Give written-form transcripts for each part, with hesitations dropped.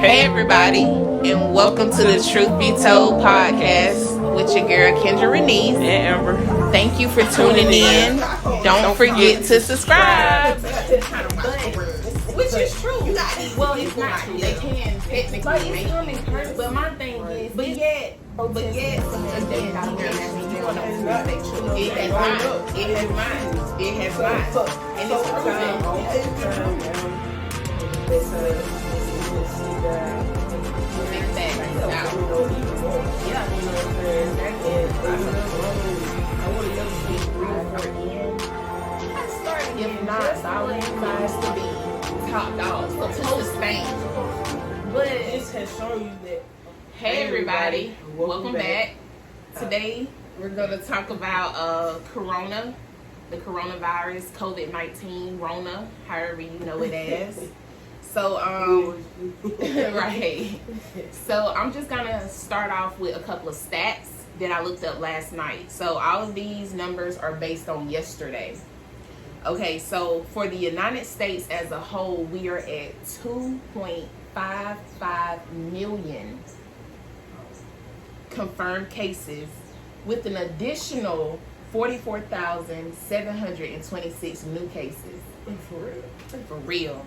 Hey everybody, and welcome to the Truth Be Told podcast with your girl Kendra Renee and Amber. Thank you for tuning in. Don't forget to subscribe. Which is true. Well, it's not true. They can technically make it. But my thing is, but yet, again, it has mine. And it's if not, I would advise to be top dogs, so to sustain. But This has shown you that. hey everybody, welcome back. Today we're gonna talk about Corona, the coronavirus, COVID-19, Rona, however you know it as. So right. So I'm just gonna start off with a couple of stats that I looked up last night. So all of these numbers are based on yesterday. Okay, so for the United States as a whole, we are at 2.55 million confirmed cases with an additional 44,726 new cases. For real.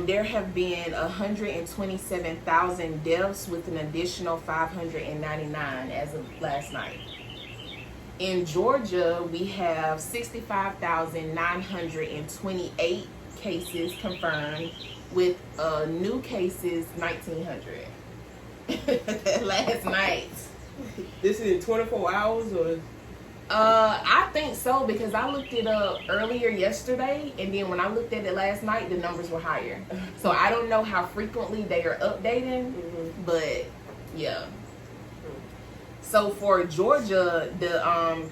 There have been 127,000 deaths with an additional 599 as of last night. In Georgia, we have 65,928 cases confirmed with new cases 1,900. Last night. This is in 24 hours or? I think so because I looked it up earlier yesterday, and then when I looked at it last night, the numbers were higher. So I don't know how frequently they are updating, but yeah. So for Georgia, the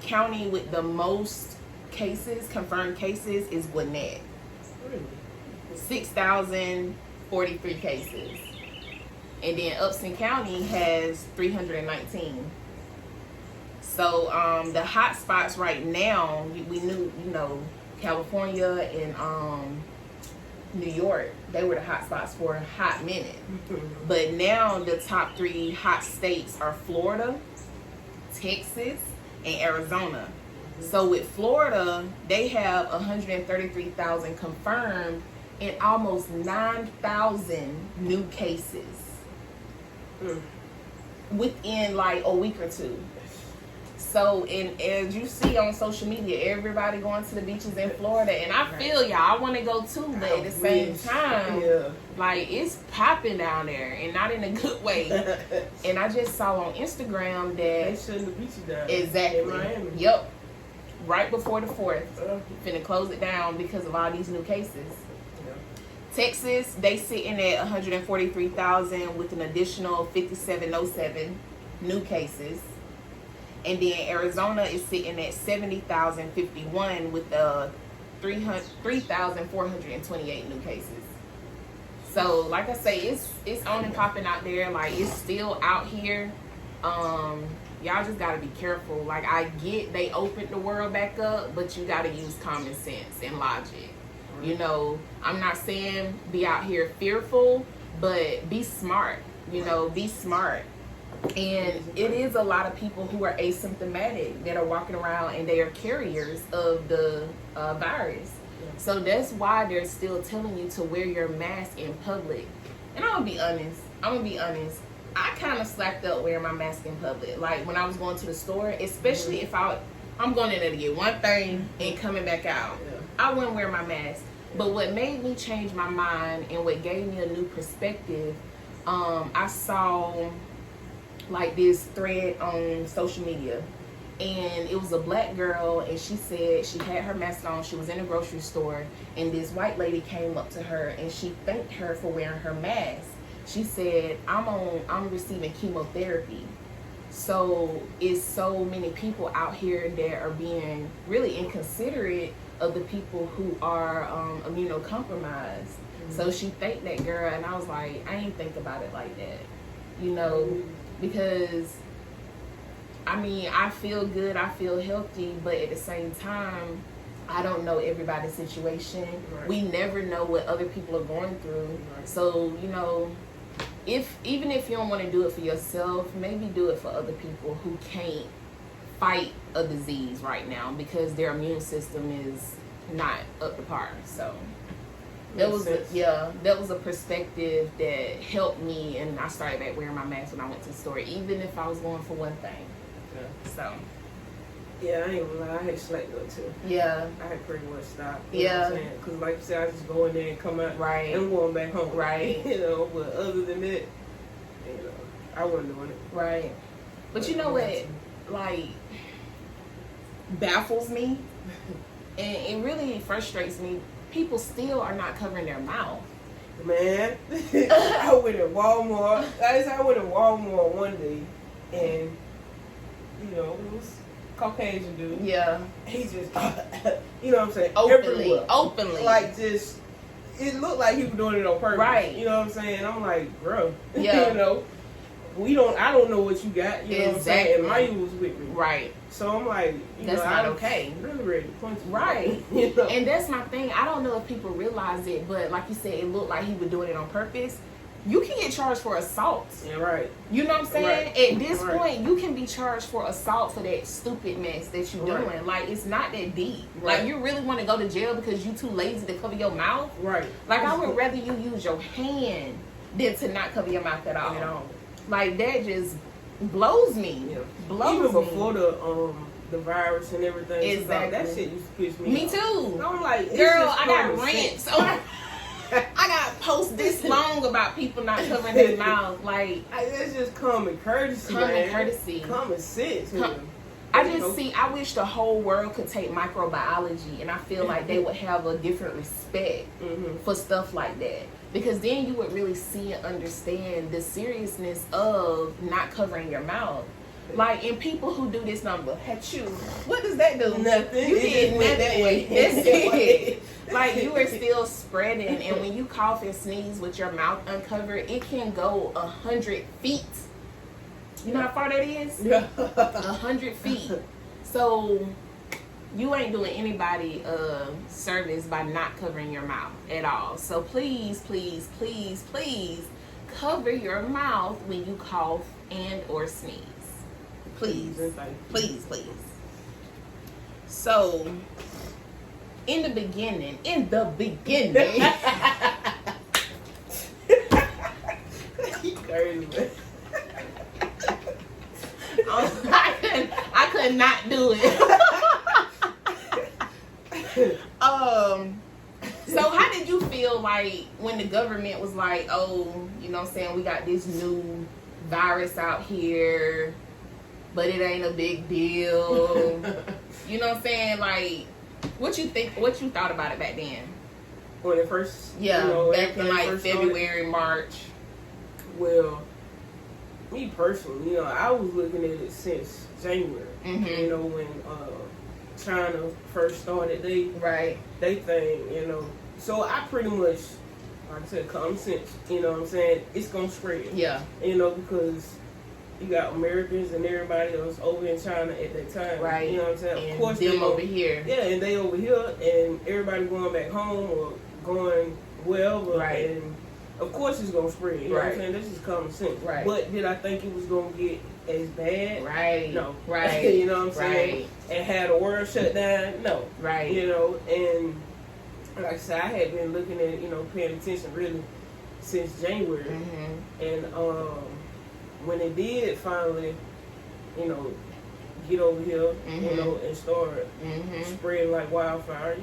county with the most cases, confirmed cases, is Gwinnett. 6,043 cases. And then Upson County has 319. So the hot spots right now, we knew, California and New York, they were the hot spots for a hot minute. But now the top 3 hot states are Florida, Texas, and Arizona. So with Florida, they have 133,000 confirmed and almost 9,000 new cases within like a week or two. So, and as you see on social media, everybody going to the beaches in Florida, and I feel y'all, I want to go too, but at the same time, like, it's popping down there, and not in a good way. And I just saw on Instagram that They shutting the beaches down. Exactly. In Miami. Yep. Right before the 4th, finna close it down because of all these new cases. Texas, they sitting at 143,000 with an additional 5,707 new cases. And then Arizona is sitting at 70,051 with 3,428 new cases. So, like I say, it's on and popping out there. Like, it's still out here. Y'all just gotta be careful. Like, I get they opened the world back up, but you gotta use common sense and logic. I'm not saying be out here fearful, but be smart. Be smart. And it is a lot of people who are asymptomatic that are walking around and they are carriers of the virus. So that's why they're still telling you to wear your mask in public. And I'm gonna be honest. I kind of slacked up wearing my mask in public. Like when I was going to the store, especially if I'm going in there to get one thing and coming back out. I wouldn't wear my mask. But what made me change my mind and what gave me a new perspective, I saw like this thread on social media, and it was a black girl, and she said she had her mask on, she was in a grocery store, and this white lady came up to her and she thanked her for wearing her mask. She said, I'm receiving chemotherapy. So it's so many people out here that are being really inconsiderate of the people who are immunocompromised. So she thanked that girl, and I was like, I ain't think about it like that, because I feel good, I feel healthy, but at the same time, I don't know everybody's situation. Right. We never know what other people are going through. Right. So, even if you don't want to do it for yourself, maybe do it for other people who can't fight a disease right now because their immune system is not up to par. So that was a perspective that helped me, and I started back wearing my mask when I went to the store, even if I was going for one thing. Yeah. So Yeah, I ain't gonna lie, I had slacked up too. yeah, I had pretty much stopped. Yeah. Because like you said, I just go in there and come out. right, And I'm going back home. Right. You know, but other than that, I wasn't doing it. right. But you know what, like, baffles me, and it really frustrates me. People still are not covering their mouth. Man, I went in Walmart. I went in Walmart one day, and it was Caucasian dude. Yeah, He just, you know what I'm saying, openly. like just, it looked like he was doing it on purpose. Right. You know what I'm saying? I'm like, bro, Yeah. I don't know what you got. You know what I'm saying? And Maya was with me. Right. So I'm like, That's not okay. Really ready to punch you. Right. You know? And that's my thing. I don't know if people realize it, but like you said, it looked like he was doing it on purpose. You can get charged for assault. Yeah, right. You know what I'm saying? Right. At this Right. point, you can be charged for assault for that stupid mess that you're Right. doing. Like, it's not that deep. Right. Like, you really want to go to jail because you too lazy to cover your mouth? Right. Like, I would rather you use your hand than to not cover your mouth at all. At all. Like, that just blows me. Yeah. Blows Even me. before the virus and everything. Exactly. That shit used to piss me Me off. too. I'm like, it's Girl, just I got common rants. sense. I got posts this long about people not covering their mouth. Like, It's just common courtesy. Common man. courtesy. Common sense. man. I You know? just see, I wish the whole world could take microbiology, and I feel like they would have a different respect Mhm. for stuff like that. Because then you would really see and understand the seriousness of not covering your mouth. Like, and people who do this number, you, what does that do? Nothing. You It did just went that nothing. way. That's it. Like, you are still spreading, and when you cough and sneeze with your mouth uncovered, it can go 100 feet. You know how far that is? Yeah. 100 feet. So you ain't doing anybody a service by not covering your mouth at all. So please, please, please, please cover your mouth when you cough and or sneeze. Please, please, please. So in the beginning, You crazy, man. I could not do it. So how did you feel like when the government was like, oh, you know what I'm saying, we got this new virus out here, but it ain't a big deal. You know what I'm saying? Like, what you thought about it back then? When it first, Yeah, back in like first February, March. started, well, me personally, I was looking at it since January. Mhm. When China first started they thing, So I pretty much, like I said, common sense. You know what I'm saying? It's gonna spread. Yeah. Because you got Americans and everybody else over in China at that time. Right. You know what I'm saying? And Of course, them over here. Yeah, and they over here, and everybody going back home or going wherever. Right. And of course, it's gonna spread. You know what I'm saying? This is common sense. Right. But did I think it was gonna get as bad? Right. No. Right. You know what I'm saying? Right. And had the world shut down? No. Right. And like I said, I had been looking at, paying attention really since January. Mm-hmm. And when it did finally, get over here, Mhm. and start Mm-hmm. spreading like wildfire,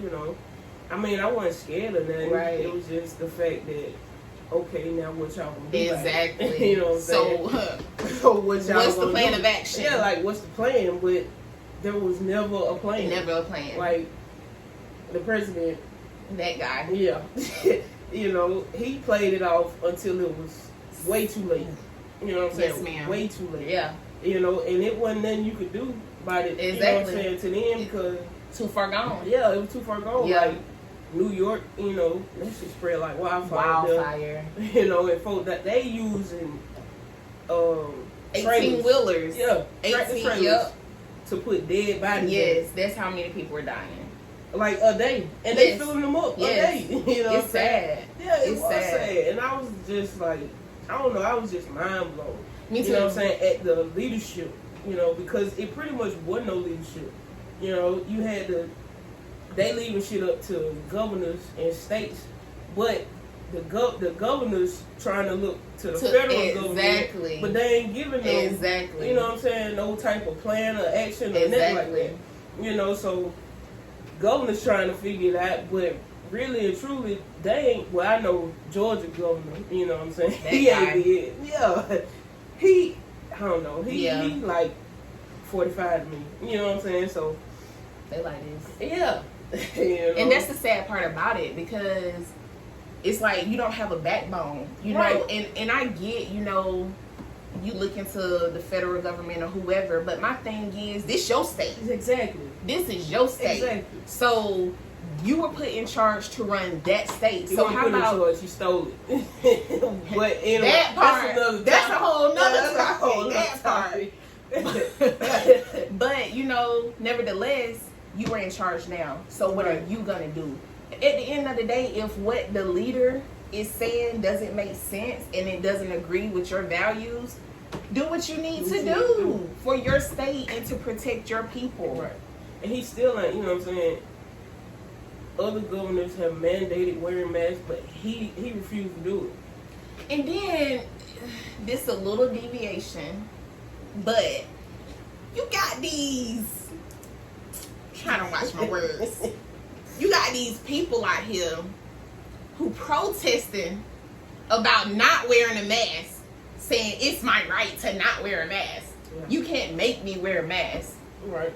I mean, I wasn't scared of nothing. Right. It was just the fact that, okay, now what y'all gonna do? Exactly. About it? You know what I'm saying? So, what y'all what's the gonna plan do? of action? Yeah, like, what's the plan? But there was never a plan. Never a plan. Like, the president, that guy. yeah, he played it off until it was way too late. You know what I'm saying? Yes, ma'am. Way too late. Yeah. And it wasn't nothing you could do about it. Exactly. You know what I'm saying? To the end, because Too far gone. yeah, it was too far gone. Yeah. Like New York, that shit spread like wildfire. Wildfire. And folks that they using 18-wheelers. Yeah, 18, trailers yep. to put dead bodies. Yes, that's how many people are dying. in. Like a day, and Yes. they filling them up Yes. a day. You know what I'm It's saying? sad. Yeah, it It's was sad. sad. And I was just like, I don't know, I was just mind blown. Me too. You know what I'm saying? At the leadership, you know, because it pretty much wasn't no leadership. You know, you had they leaving shit up to governors and states, but the governors trying to look to the federal government, but they ain't giving no, you know what I'm saying, no type of plan or action or nothing like that. You know, so governors trying to figure it out, but really and truly, they ain't. Well, I know Georgia governor, you know what I'm saying? He ain't did. Yeah, I don't know. He like 45 to me. You know what I'm saying? So they like this. Yeah. You know? And that's the sad part about it, because it's like you don't have a backbone, you know. And I get, you know, you look into the federal government or whoever, but my thing is, this your state. Exactly. This is your state. Exactly. So you were put in charge to run that state. You so how about you stole it? But anyway, that part? That's a whole nother topic. But you know, nevertheless, you are in charge now. So what are you gonna do? At the end of the day, if what the leader is saying doesn't make sense and it doesn't agree with your values, do what you need to do for your state and to protect your people. Right. And he still ain't, you know what I'm saying? Other governors have mandated wearing masks, but he refused to do it. And then, this a little deviation, but you got these, trying to watch my words, you got these people out here who protesting about not wearing a mask, saying it's my right to not wear a mask. Yeah. You can't make me wear a mask. Right.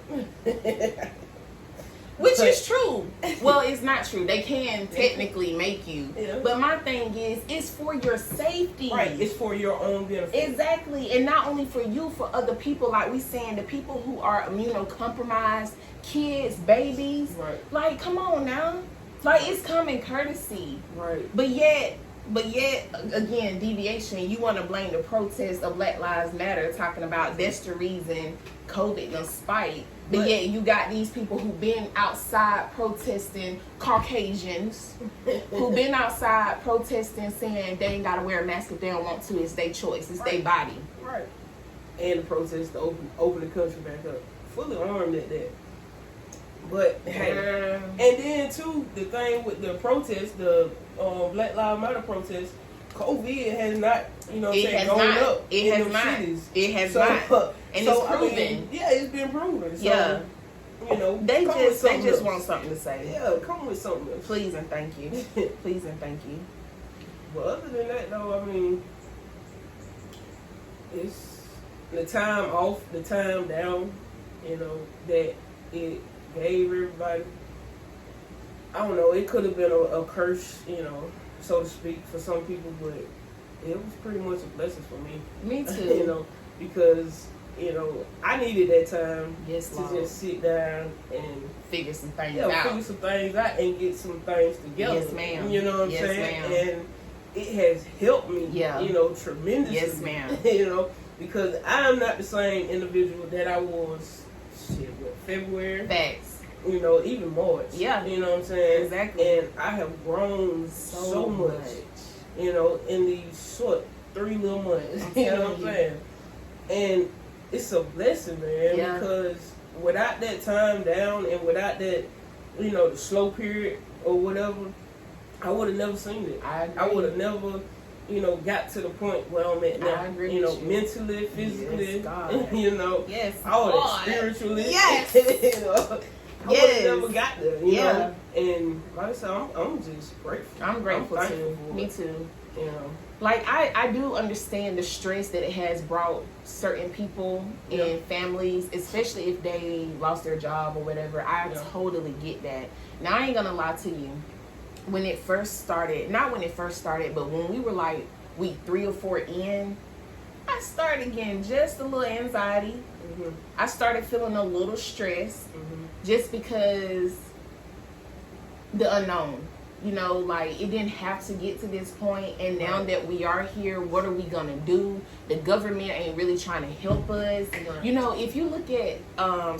Which is true. Well, it's not true. They can technically make you. Yeah. But my thing is, it's for your safety. Right. It's for your own benefit. Exactly. And not only for you, for other people, like we saying, the people who are immunocompromised, kids, babies. Right. Like, come on now. Like, it's common courtesy. Right. But yet, again, deviation, you want to blame the protest of Black Lives Matter, talking about that's the reason COVID done spike. But yet you got these people who've been outside protesting, Caucasians, who've been outside protesting, saying they ain't got to wear a mask if they don't want to. It's their choice. It's their body. Right. And the protest to open the country back up. Fully armed at that. But, hey. And then, too, the thing with the protest, the Black Lives Matter protest, COVID has not, you know what I'm saying, gone up. It has not. It has not. And it's proven. I mean, yeah, it's been proven. So, yeah. You know, they just want something to say. Yeah, come with something else. Please and thank you. Please and thank you. But other than that, though, I mean, it's the time off, the time down, you know, that it gave everybody. I don't know, it could have been a curse, you know, so to speak, for some people, but it was pretty much a blessing for me. Me too. You know, because, you know, I needed that time to just sit down and figure some things out. Figure some things out and get some things together. Yes, ma'am. You know what I'm saying? Ma'am. And it has helped me, you know, tremendously. Yes, ma'am. You know, because I am not the same individual that I was, February? Facts. You know, even March. Yeah. You know what I'm saying? Exactly. And I have grown so much, you know, in these short 3 little months. You know what I'm saying? And it's a blessing, man, because without that time down and without that, you know, the slow period or whatever, I would have never seen it. I would have never, you know, got to the point where I'm at now. I agree you know, with you. Mentally, physically, yes, you know, yes, all that spiritually. Yes. You know, I would have never got there, you know. And like I said, I'm just grateful. I'm grateful too. Me too. You know. Like, I do understand the stress that it has brought certain people and families, especially if they lost their job or whatever. I totally get that. Now, I ain't gonna lie to you. When it first started, not when it first started, but when we were like week 3 or 4 in, I started getting just a little anxiety. Mm-hmm. I started feeling a little stress just because the unknown. You know, like, it didn't have to get to this point, and now that we are here, what are we gonna do? The government ain't really trying to help us. You know, if you look at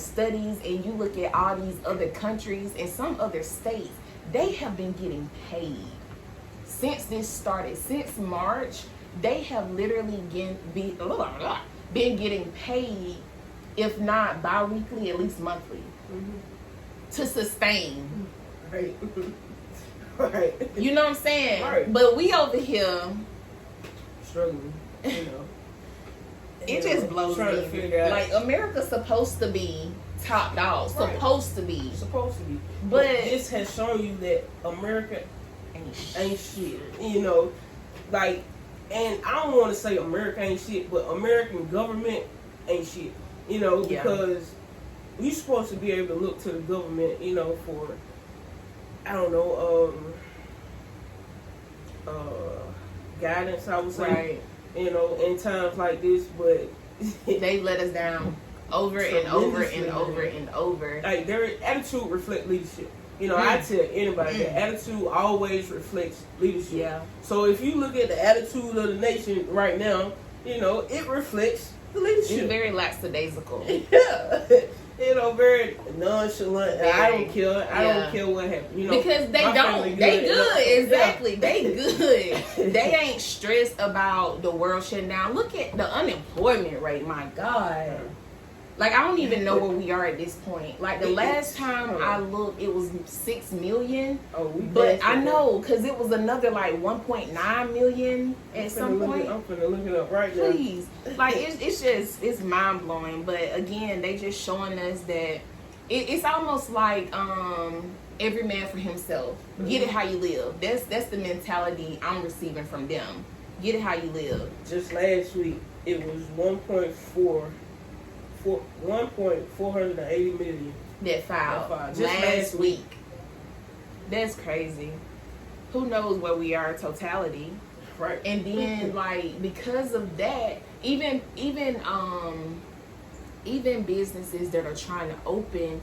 studies and you look at all these other countries and some other states, they have been getting paid since this started, since March, they have literally been getting paid, if not bi-weekly, at least monthly, to sustain. Right. Right. You know what I'm saying? Right. But we over here struggling, you know. It just blows trying to me. figure out. Like, America's supposed to be top dog. Right. Supposed to be. But this has shown you that America ain't shit. You know, like, and I don't want to say America ain't shit, but American government ain't shit. You know, because you're supposed to be able to look to the government, you know, for, I don't know, guidance, I would say. Right. You know, in times like this, but they let us down over and over and over and over. Like, their attitude reflects leadership. You know, I tell anybody that attitude always reflects leadership. Yeah. So if you look at the attitude of the nation right now, you know, it reflects the leadership. It's very lackadaisical. Yeah. You know, very nonchalant. Very, I don't care. I don't care what happens. You know, because they don't. They good. Exactly. Yeah. They good. They ain't stressed about the world shutting down. Look at the unemployment rate. My God. Like, I don't even know where we are at this point. Like, the last time I looked, it was 6 million. Oh, but I know, because it was another, like, 1.9 million at some point. I'm finna look it up right now. Please. Like, it's mind-blowing. But, again, they just showing us that it's almost like every man for himself. Get it how you live. That's the mentality I'm receiving from them. Get it how you live. Just last week, it was 1.480 million that filed just last week. That's crazy. Who knows where we are totality? Right. And then like because of that, even businesses that are trying to open,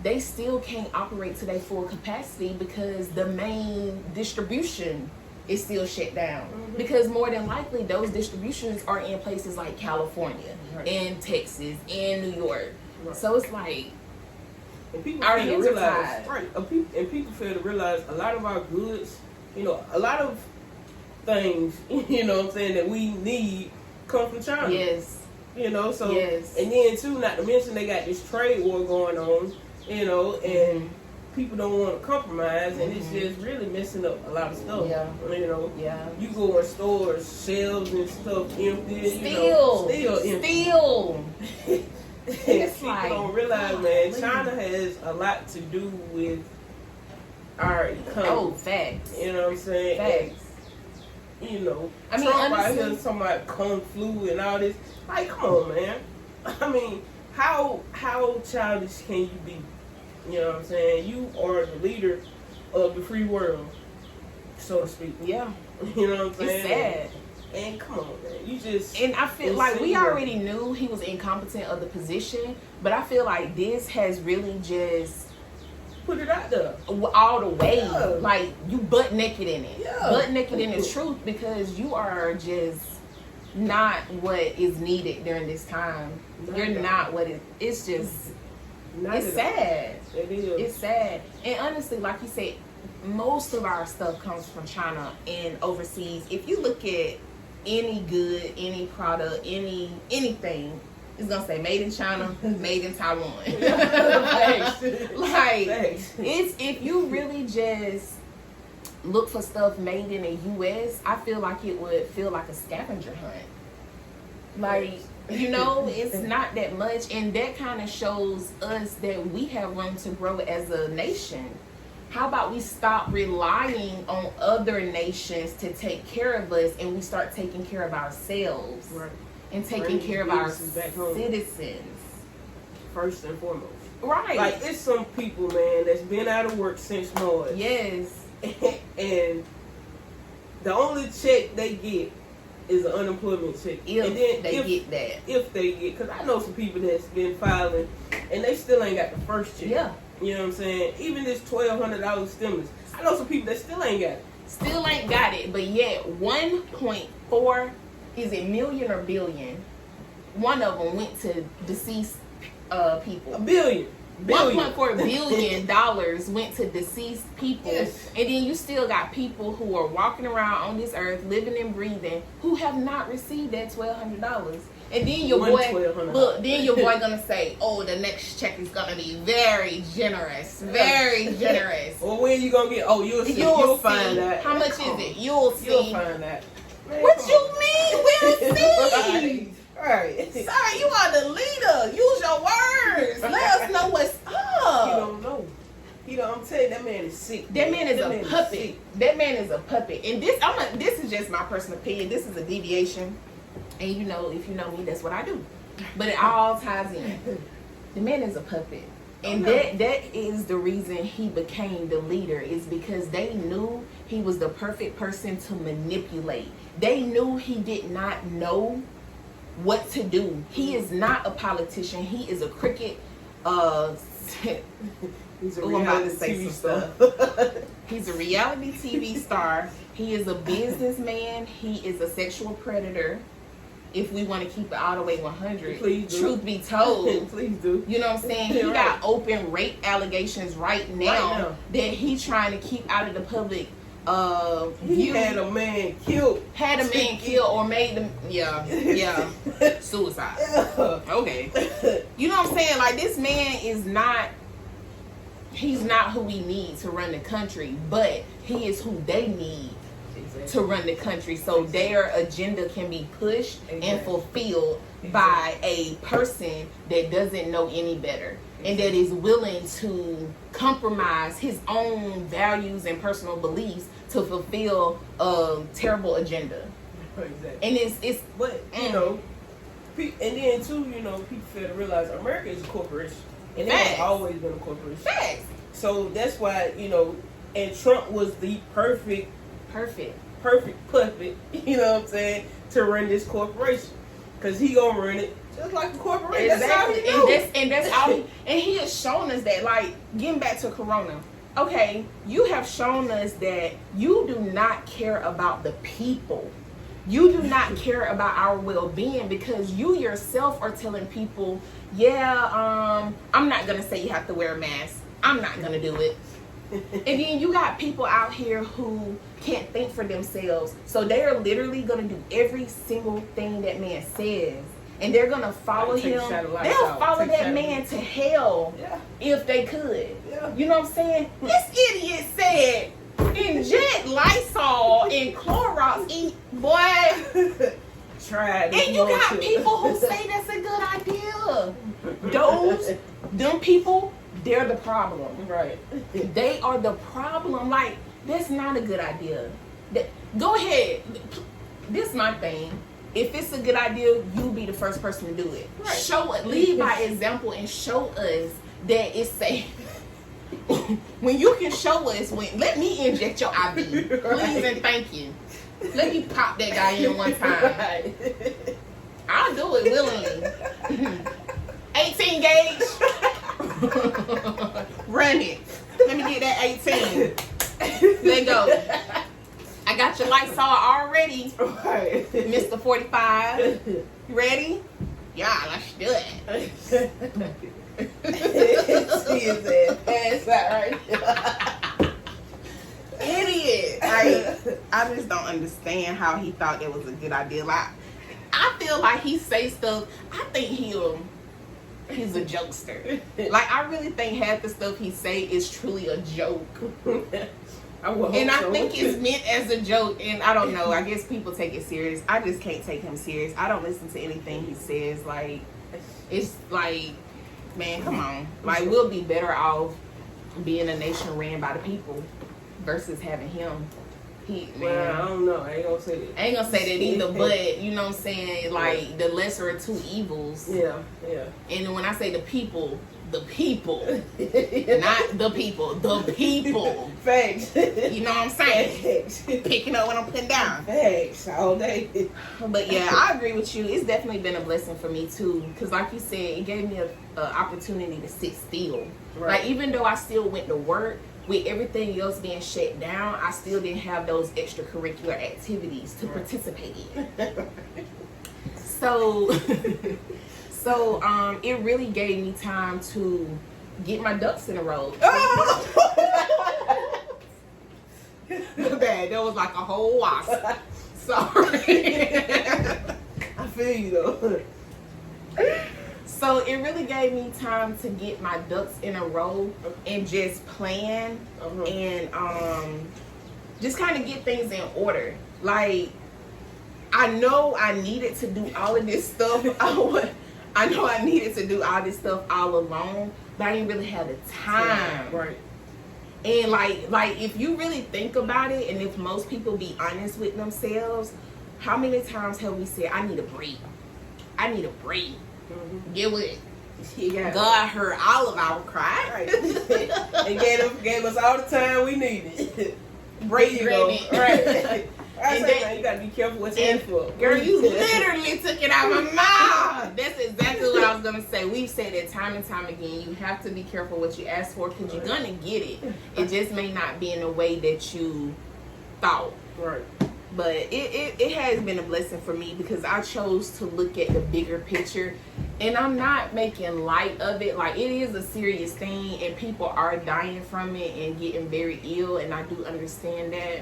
they still can't operate to their full capacity because the main distribution is still shut down. Because more than likely those distributions are in places like California, and Texas, and New York. Right. So it's like, and people fail to realize, and people fail to realize a lot of our goods, you know, a lot of things, you know what I'm saying, that we need come from China. Yes. You know, so, and then too, not to mention they got this trade war going on, you know, and people don't want to compromise, and it's just really messing up a lot of stuff. Yeah. You know. Yeah. You go in stores, shelves and stuff empty. Still empty. Still. It's people like, don't realize, man, China has a lot to do with our economy. Oh, facts. You know what I'm saying? Facts. And, you know, I mean, Trump honestly, out here talking about Kung Flu and all this. Like, come on, man. I mean, how childish can you be? You know what I'm saying? You are the leader of the free world, so to speak. Yeah. You know what I'm saying? It's sad. And come on, man. You just... And I feel like we already knew he was incompetent of the position, but I feel like this has really just... put it out there. All the way. Yeah. Like, you butt naked in it. Yeah. Butt naked in the truth, because you are just not what is needed during this time. You're not what it's just... It's sad. It is. It's sad. And honestly, like you said, most of our stuff comes from China and overseas. If you look at any good, any product, anything, it's gonna say made in China, made in Taiwan. Like, it's, if you really just look for stuff made in the US, I feel like it would feel like a scavenger hunt. Like, you know, it's not that much, and that kind of shows us that we have room to grow as a nation. How about we stop relying on other nations to take care of us, and we start taking care of ourselves, and taking care of our citizens first and foremost. Right. Like, it's some people, man, that's been out of work since March. Yes. And the only check they get is an unemployment check. If they get that. If they get, because I know some people that's been filing and they still ain't got the first check. Yeah. You know what I'm saying? Even this $1,200 stimulus, I know some people that still ain't got it. Still ain't got it, but yet 1.4, is it million or billion? One of them went to deceased people. $1 billion. $1.4 billion went to deceased people. Yes. And then you still got people who are walking around on this earth, living and breathing, who have not received that $1,200. And then your boy, look, then your boy gonna say, oh, the next check is gonna be very generous. Very generous. Well, when you gonna get, oh, you'll see. You'll find see. that. How much is it? You'll see. You'll find that. Man, What come you on. mean we'll see? Right. Sir, you are the leader. Use your words. Let us know what's He up. don't know. I'm telling you, that man is sick. That man is That a man puppet. sick. That man is a puppet. And this is just my personal opinion. This is a deviation. And you know, if you know me, that's what I do. But it all ties in. The man is a puppet. And that is the reason he became the leader, is because they knew he was the perfect person to manipulate. They knew he did not know what to do. He is not a politician. He is a cricket. He's a I'm about to reality say TV some star. He's a reality TV star. He is a businessman. He is a sexual predator. If we want to keep it all the way 100, Please do. truth be told, Please do. you know what I'm saying? He You're got right. open rape allegations right now that he's trying to keep out of the public He view. had a man killed. Had a man killed or made them, yeah, suicide. Okay. You know what I'm saying? Like, this man is not, he's not who we need to run the country, but he is who they need to run the country, so their agenda can be pushed and fulfilled by a person that doesn't know any better and that is willing to compromise his own values and personal beliefs to fulfill a terrible agenda. Exactly. And it's But you know, and then too, you know, people fail to realize America is a corporation, and it Facts. has always been a corporation. facts. So that's why, you know, and Trump was the perfect puppet, you know what I'm saying, to run this corporation, because he gonna run it just like a corporation. That's all he Exactly. do. And that's all and he has shown us that, like, getting back to Corona. Okay, you have shown us that you do not care about the people. You do not care about our well-being, because you yourself are telling people, I'm not gonna say you have to wear a mask. I'm not gonna do it. And then you got people out here who can't think for themselves, so they are literally gonna do every single thing that man says, and they're gonna follow Take a him. shot of Lysol. They'll follow Take a shot that of- man to hell Yeah. if they could. Yeah. You know what I'm saying? This idiot said, inject Lysol and Clorox, boy. Try it. And you got people who say that's a good idea. Them people, they're the problem. right. They are the problem. Like, that's not a good idea. Go ahead. This is my thing. If it's a good idea, you be the first person to do it. Right. Show it. Lead by example and show us that it's safe. When you can show us, let me inject your IV, please and thank you. Let me pop that guy in one time. Right. I'll do it willingly. 18 gauge. Run it. Let me get that 18. Let go. I got your Lysol already, Right. Mr. 45. You ready? Yeah, let's do it. She is that pass out right. Idiot. I just don't understand how he thought that was a good idea. Like, I feel like he say stuff. I think he's a jokester. Like, I really think half the stuff he say is truly a joke. And I think it's meant as a joke, and I don't know. I guess people take it serious. I just can't take him serious. I don't listen to anything he says. Like, it's like, man, come on. Like, we'll be better off being a nation ran by the people versus having him. Well, I don't know. I ain't gonna say that. I ain't gonna say that either, but you know what I'm saying? Like, the lesser of two evils. Yeah. And when I say the people, not the people. Facts. You know what I'm saying? Facts. Picking up what I'm putting down. Facts all day. But yeah, I agree with you. It's definitely been a blessing for me too, because like you said, it gave me a opportunity to sit still. Right. Like, even though I still went to work, with everything else being shut down, I still didn't have those extracurricular activities to participate in. So it really gave me time to get my ducks in a row. Oh! Bad. That was like a whole wasp. Sorry. I feel you though. So it really gave me time to get my ducks in a row and just plan and just kind of get things in order. Like, I know I needed to do all of this stuff. I know I needed to do all this stuff all alone, but I didn't really have the time. Right. And like if you really think about it, and if most people be honest with themselves, how many times have we said, I need a break? I need a break. Get with it. Yeah. God heard all of our cry. Right. And gave us all the time we needed. Break There you go. granted. Right. I And say, then- man, you gotta be careful what's in for. Girl, you literally took it out of my mouth. That's exactly what I was gonna say. We've said it time and time again. You have to be careful what you ask for, because you're gonna get it. It just may not be in the way that you thought. Right. But it has been a blessing for me, because I chose to look at the bigger picture, and I'm not making light of it. Like, it is a serious thing, and people are dying from it and getting very ill, and I do understand that.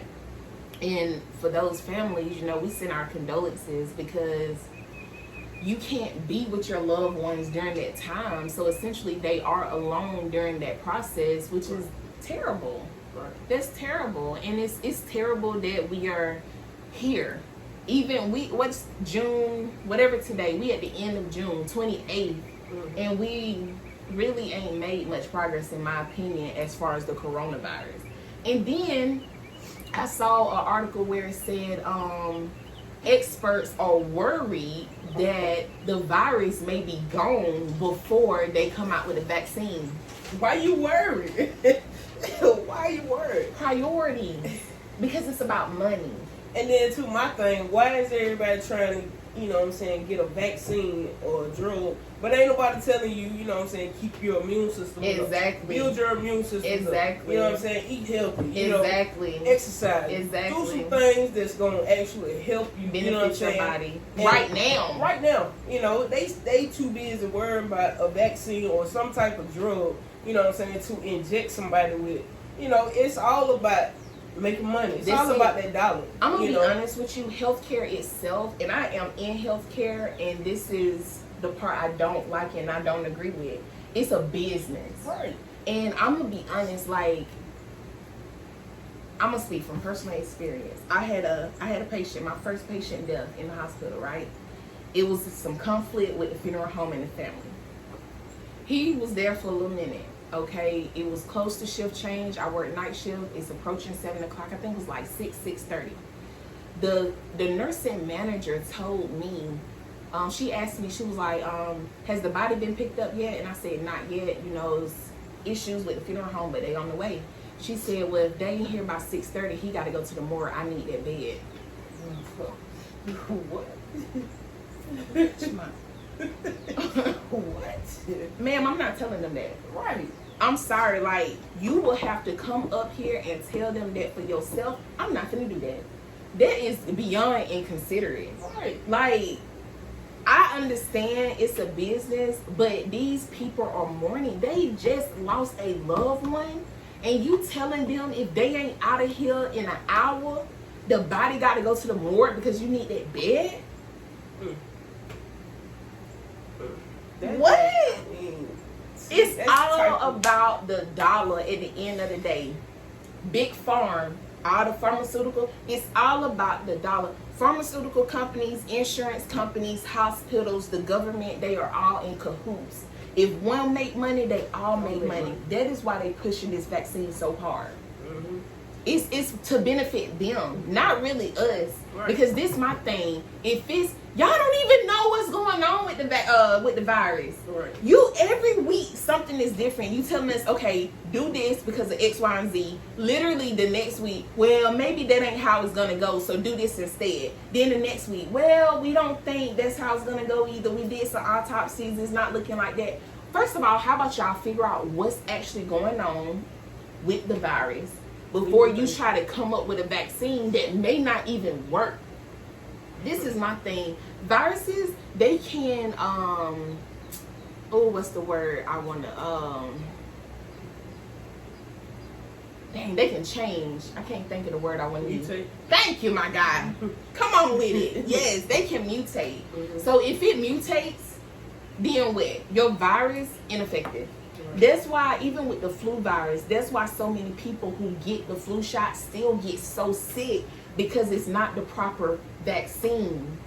And for those families, you know, we send our condolences, because you can't be with your loved ones during that time. So essentially they are alone during that process, which is terrible. Right. That's terrible. And it's terrible that we are here. Even what's June, whatever today, we at the end of June, 28th, and we really ain't made much progress, in my opinion, as far as the coronavirus. And then I saw an article where it said experts are worried that the virus may be gone before they come out with a vaccine. Why you worried? Why you worried? Priorities. Because it's about money. And then to my thing, why is everybody trying to, you know what I'm saying, get a vaccine or a drug, but ain't nobody telling you, you know what I'm saying, keep your immune system up. Exactly. Build your immune system Exactly. up. You know what I'm saying? Eat healthy. You Exactly. know, exercise. Exactly. Do some things that's gonna actually help you. Benefit you know what I'm your saying? body. And Right now. Right now. You know, they too busy worrying about a vaccine or some type of drug, you know what I'm saying, to inject somebody with. You know, it's all about making money. It's all about that dollar. I'm gonna you be know? honest with you, healthcare itself, and I am in healthcare, and this is the part I don't like and I don't agree with. It's a business. Right. And I'm gonna be honest, like, I'm gonna speak from personal experience. I had a patient, my first patient death in the hospital, right? It was some conflict with the funeral home and the family. He was there for a little minute. Okay, it was close to shift change. I work night shift. It's approaching 7 o'clock. I think it was like 6:30. The nursing manager told me, she asked me, she was like, has the body been picked up yet? And I said, not yet. You know, it's issues with the funeral home, but they on the way. She said, well, if they ain't here by 6:30, he got to go to the morgue. I need that bed. What? What? Ma'am, I'm not telling them that. Right. I'm sorry, like, you will have to come up here and tell them that for yourself. I'm not gonna do that. That is beyond inconsiderate. Right. Like, I understand it's a business, but these people are mourning. They just lost a loved one, and you telling them if they ain't out of here in an hour, the body got to go to the morgue because you need that bed? What? It's all about the dollar at the end of the day. Big Farm, all the pharmaceutical, it's all about the dollar. Pharmaceutical companies, insurance companies, hospitals, the government, they are all in cahoots. If one make money, they all make money. That is why they pushing this vaccine so hard. It's to benefit them, not really us. Right. Because this my thing. If it's y'all don't even know what's going on with the virus. Right. You every week something is different. You telling us, okay, do this because of X, Y, and Z. Literally the next week, well, maybe that ain't how it's gonna go, so do this instead. Then the next week, well, we don't think that's how it's gonna go either. We did some autopsies, it's not looking like that. First of all, how about y'all figure out what's actually going on with the virus before you try to come up with a vaccine that may not even work. This is my thing. Viruses, they can what's the word I want to dang, they can change. I can't think of the word I want to use. Mutate. Thank you, my guy. Come on with it. Yes, they can mutate. So if it mutates, then what? Your virus ineffective. That's why even with the flu virus, that's why so many people who get the flu shot still get so sick, because it's not the proper vaccine.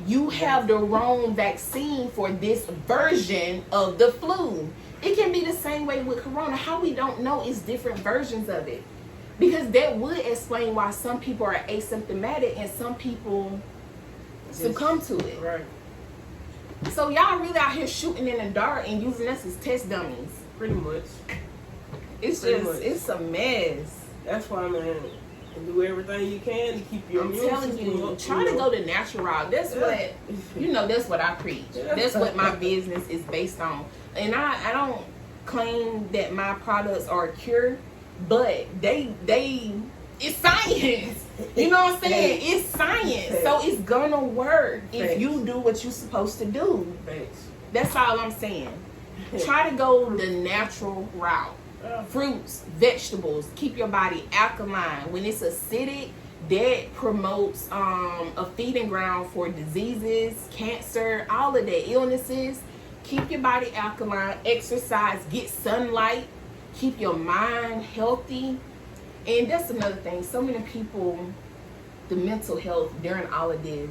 You have the wrong vaccine for this version of the flu. It can be the same way with corona. How we don't know is different versions of it. Because that would explain why some people are asymptomatic and some people succumb to it. Right. So y'all really out here shooting in the dark and using us as test dummies. Pretty much. It's Pretty just, much. it's a mess. That's why, man, do everything you can to keep your I'm immune telling system you, up, try to go the natural route. That's what, that's what I preach. Yeah. That's what my business is based on. And I don't claim that my products are a cure, but it's science. You know what I'm saying? It's science. So it's gonna work if you do what you're supposed to do. Thanks. That's all I'm saying. Try to go the natural route. Fruits, vegetables, keep your body alkaline. When it's acidic, that promotes a feeding ground for diseases, cancer, all of the illnesses. Keep your body alkaline, exercise, get sunlight, keep your mind healthy. And that's another thing. So many people, the mental health during all of this,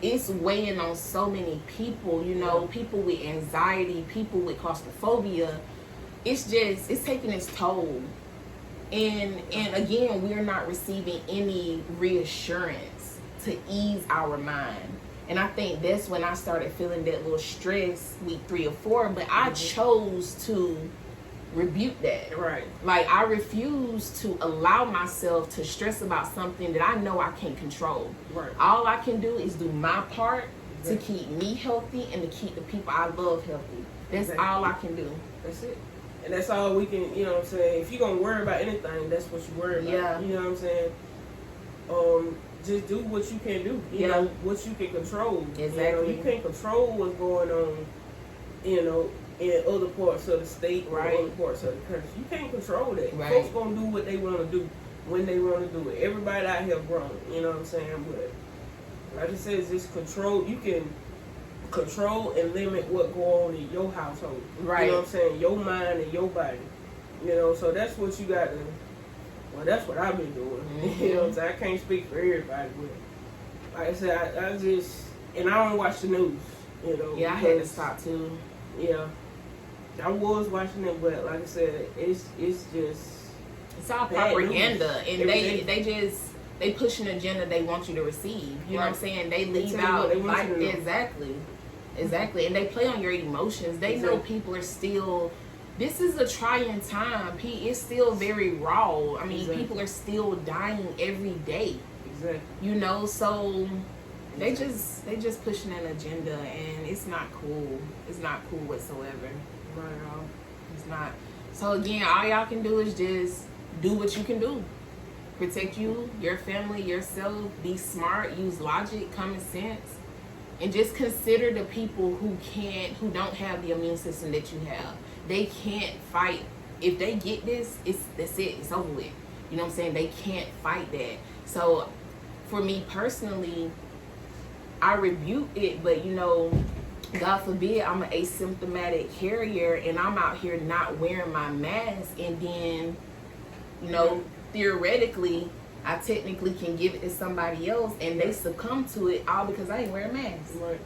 it's weighing on so many people, you know, people with anxiety, people with claustrophobia. It's taking its toll. And again, we're not receiving any reassurance to ease our mind. And I think that's when I started feeling that little stress week 3 or 4, but I chose to rebuke that. Right. Like, I refuse to allow myself to stress about something that I know I can't control. Right. All I can do is do my part to keep me healthy and to keep the people I love healthy. That's all I can do. That's it. And that's all we can, you know what I'm saying? If you're going to worry about anything, that's what you worry about. Yeah. You know what I'm saying? Just do what you can do. You know, what you can control. Exactly. You know, you can't control what's going on, you know, in other parts of the state or other parts of the country. You can't control that. Right. Folks going to do what they want to do when they want to do it. Everybody out here grown, you know what I'm saying? But like I said, it's just control. You can control and limit what go on in your household. Right. You know what I'm saying? Your mind and your body. You know, so that's what you got to, well, that's what I've been doing. You know what I'm saying? I can't speak for everybody, but like I said, I just, and I don't watch the news, you know. Yeah, I had to stop too. Yeah. I was watching it, but like I said, it's just, it's all propaganda, and they push an agenda they want you to receive. You know what I'm saying? They leave out like exactly, and they play on your emotions. They know people are still. This is a trying time. It's still very raw. I mean, people are still dying every day. Exactly. You know, so they just pushing an agenda, and it's not cool. It's not cool whatsoever. Not at all. It's not. So again, all y'all can do is just do what you can do. Protect you, your family, yourself. Be smart. Use logic, common sense, and just consider the people who don't have the immune system that you have. They can't fight. If they get this, that's it. It's over with. You know what I'm saying? They can't fight that. So, for me personally, I rebuke it, but you know, God forbid I'm an asymptomatic carrier and I'm out here not wearing my mask, and then, you know, theoretically, I technically can give it to somebody else and they succumb to it all because I ain't wearing a mask. Right.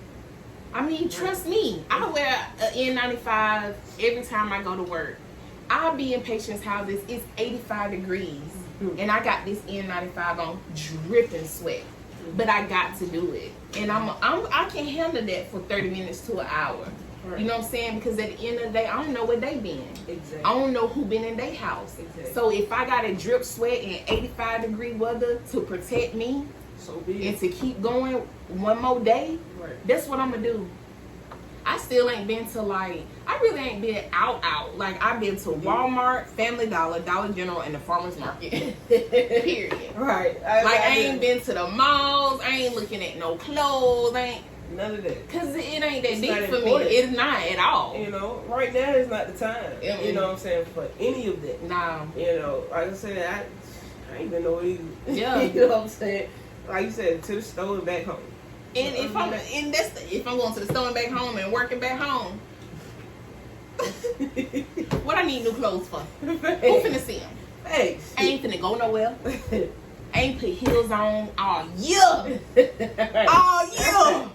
I mean, trust me, I wear an N95 every time I go to work. I'll be in patients' houses, it's 85 degrees, and I got this N95 on, dripping sweat. But I got to do it. And I can handle that for 30 minutes to an hour. Right. You know what I'm saying? Because at the end of the day, I don't know where they been. Exactly. I don't know who been in their house. Exactly. So if I got to drip sweat in 85-degree weather to protect me, so be it. And to keep going one more day, that's what I'm going to do. I still ain't been to I really ain't been out. Like, I've been to Walmart, Family Dollar, Dollar General, and the Farmer's Market. Period. Right. I ain't been to the malls. I ain't looking at no clothes. None of that. Cause it ain't that It's deep not for important. me. It's not at all. You know, right now is not the time. Mm-mm. You know what I'm saying, for any of that. Nah. You know, like I said, I ain't even know either. Yeah. You know what I'm saying? Like you said, to the store and back home. And if I'm going to the store and back home and working back home, what I need new clothes for? Who finna see them? Thanks. I ain't finna go nowhere. I ain't put heels on all year. All year.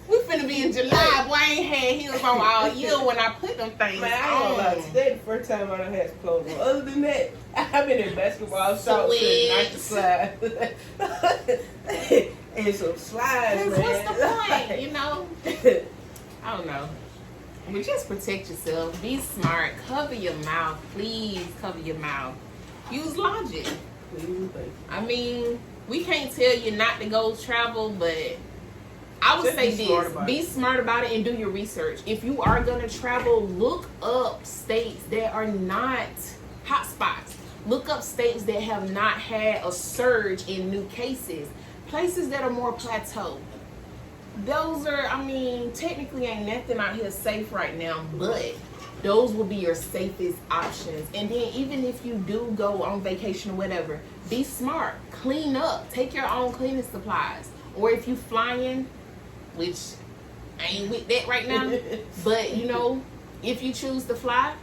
We finna be in July, boy. I ain't had heels on all year when I put them things Man, I ain't gonna lie. on. Today the first time I done had some clothes on. Other than that, I've been in basketball shorts and Nike slides. And some slides, man. What's the point, you know? I don't know. But just protect yourself. Be smart. Cover your mouth. Please cover your mouth. Use logic. I mean, we can't tell you not to go travel, but I would Just say be smart this. about Be it. smart about it and do your research. If you are going to travel, look up states that are not hot spots. Look up states that have not had a surge in new cases. Places that are more plateau. Those are, I mean, technically ain't nothing out here safe right now, but those will be your safest options. And then even if you do go on vacation or whatever, be smart. Clean up. Take your own cleaning supplies. Or if you flying, which I ain't with that right now, but you know, if you choose to fly,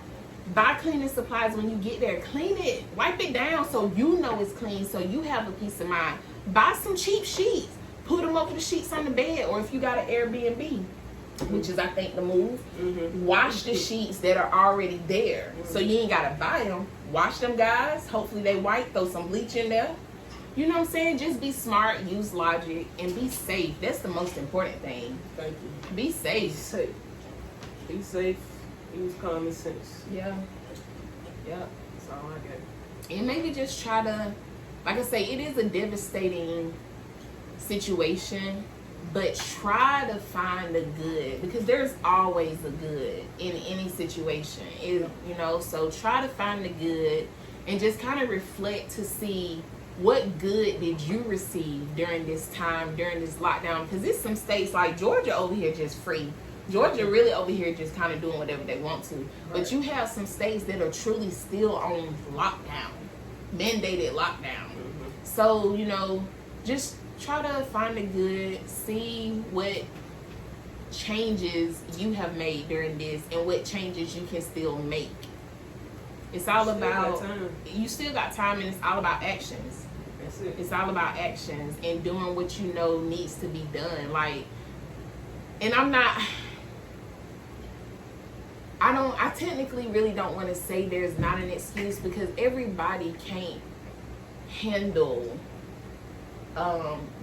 buy cleaning supplies when you get there. Clean it. Wipe it down so you know it's clean, so you have a peace of mind. Buy some cheap sheets. Put them over the sheets on the bed, or if you got an Airbnb, which is I think the move, wash the sheets that are already there. So you ain't gotta buy them. Wash them, guys. Hopefully they white. Throw some bleach in there. You know what I'm saying? Just be smart, use logic, and be safe. That's the most important thing. Thank you. Be Be safe. safe. Be safe. Use common sense. Yeah. Yeah. That's all I got. And maybe just try to, like I say, it is a devastating situation, but try to find the good, because there's always a good in any situation. You know, so try to find the good and just kind of reflect to see what good did you receive during this time, during this lockdown, because there's some states like Georgia over here just free. Georgia really over here just kind of doing whatever they want to. But you have some states that are truly still on lockdown, mandated lockdown. So, you know, just try to find the good, see what changes you have made during this and what changes you can still make. It's all about, you still got time, and it's all about actions. That's it. It's all about actions and doing what you know needs to be done. Like, and I technically really don't want to say there's not an excuse, because everybody can't handle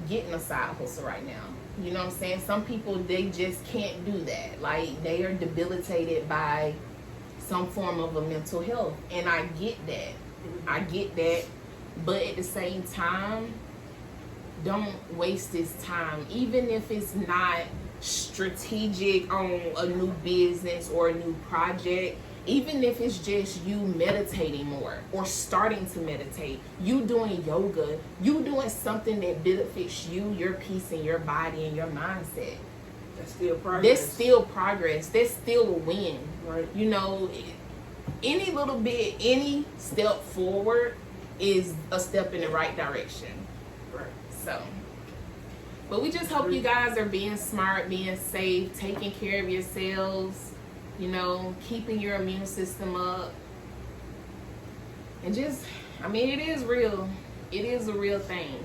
getting a side hustle right now. You know what I'm saying? Some people, they just can't do that. Like, they are debilitated by some form of a mental health, and I get that. But at the same time, don't waste this time, even if it's not strategic on a new business or a new project. Even if it's just you meditating more or starting to meditate, you doing yoga, you doing something that benefits you, your peace, and your body and your mindset. That's still progress. That's still progress. That's still a win. Right. You know, any little bit, any step forward is a step in the right direction. Right. So, but we just hope you guys are being smart, being safe, taking care of yourselves, you know, keeping your immune system up. And just, I mean, it is real. It is a real thing.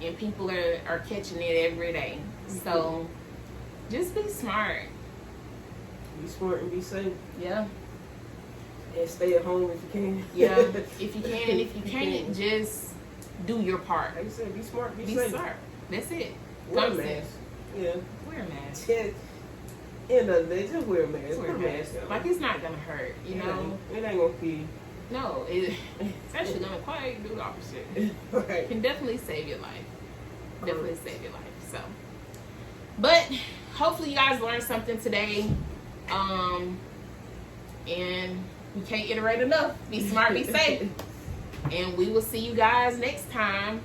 And people are catching it every day. So, just be smart. Be smart and be safe. Yeah. And stay at home if you can. Yeah. If you can, and if you can't, just do your part. Like I said, be smart, be Be safe. smart. That's it. Wear a Common mask. sense. Yeah. Wear a mask. In the day, just wear a mask. Just wear a mask. on. Like, it's not gonna hurt, you know? It ain't gonna kill you. No, it's actually gonna quite do the opposite. Right. Can definitely save your life. Definitely save your life. So, but hopefully you guys learned something today. And we can't iterate enough. Be smart, be safe. And we will see you guys next time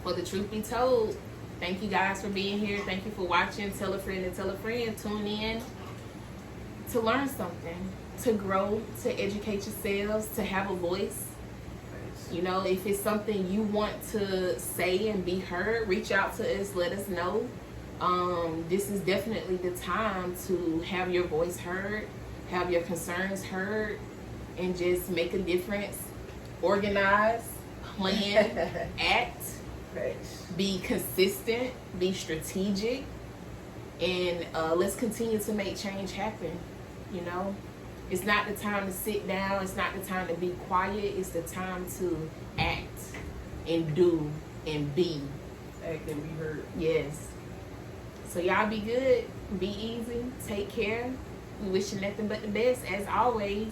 for The Truth Be Told. Thank you guys for being here. Thank you for watching. Tell a friend and tell a friend. Tune in to learn something, to grow, to educate yourselves, to have a voice. You know, if it's something you want to say and be heard, reach out to us, let us know. This is definitely the time to have your voice heard, have your concerns heard, and just make a difference. Organize, plan, act, be consistent, be strategic, and let's continue to make change happen. You know, it's not the time to sit down, it's not the time to be quiet, it's the time to act and do and be. Act and be heard. Yes. So y'all be good, be easy, take care. We wish you nothing but the best as always.